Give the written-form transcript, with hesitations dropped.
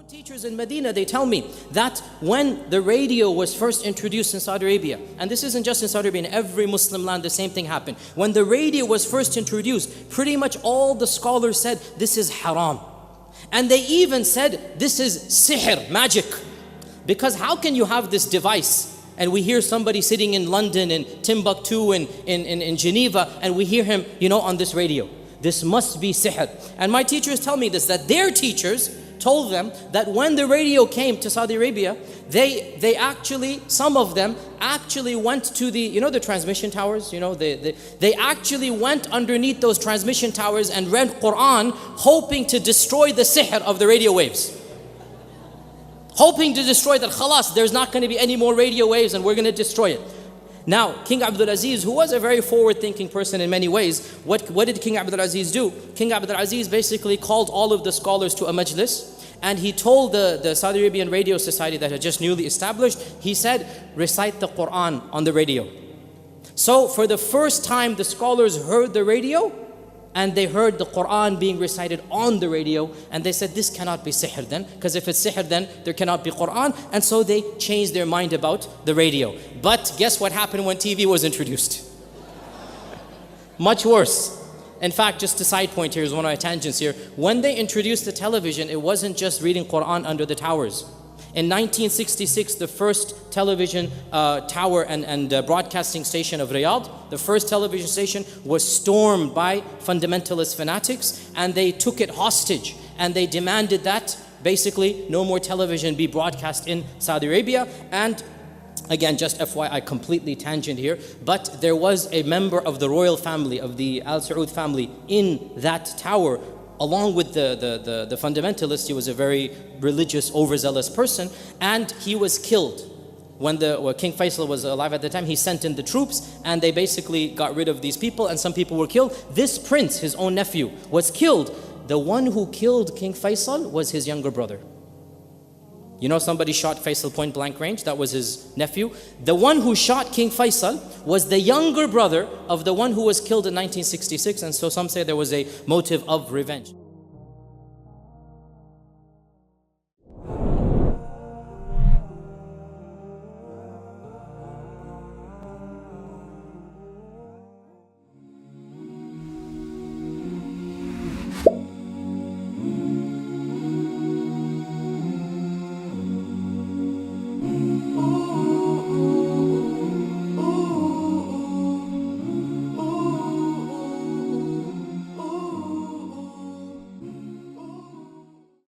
Teachers in Medina, they tell me that when the radio was first introduced in Saudi Arabia, and this isn't just in Saudi Arabia, in every Muslim land the same thing happened. When the radio was first introduced, pretty much all the scholars said this is haram. And they even said this is sihr, magic. Because how can you have this device and we hear somebody sitting in London, in Timbuktu, in Geneva, and we hear him, on this radio. This must be sihr. And my teachers tell me this, that their teachers told them that when the radio came to Saudi Arabia, they actually, some of them actually went to the transmission towers, they actually went underneath those transmission towers and read Quran, hoping to destroy the sihr of the radio waves. Hoping to destroy that, khalas, there's not going to be any more radio waves and we're going to destroy it. Now, King Abdul Aziz, who was a very forward-thinking person in many ways, what did King Abdul Aziz do? King Abdul Aziz basically called all of the scholars to a majlis, and he told the Saudi Arabian Radio Society that had just newly established, he said, recite the Quran on the radio. So for the first time, the scholars heard the radio, and they heard the Quran being recited on the radio, and they said, this cannot be sihr then, because if it's sihr then there cannot be Quran, and so they changed their mind about the radio. But guess what happened when TV was introduced? Much worse. In fact, just a side point here is one of my tangents here. When they introduced the television, it wasn't just reading Quran under the towers. In 1966, the first television tower and broadcasting station of Riyadh, the first television station was stormed by fundamentalist fanatics, and they took it hostage, and they demanded that basically no more television be broadcast in Saudi Arabia. And again, just FYI, completely tangent here, but there was a member of the royal family, of the Al Saud family, in that tower, along with the fundamentalist. He was a very religious, overzealous person, and he was killed. When King Faisal was alive at the time, he sent in the troops, and they basically got rid of these people, and some people were killed. This prince, his own nephew, was killed. The one who killed King Faisal was his younger brother. Somebody shot Faisal point blank range, that was his nephew. The one who shot King Faisal was the younger brother of the one who was killed in 1966, and so some say there was a motive of revenge.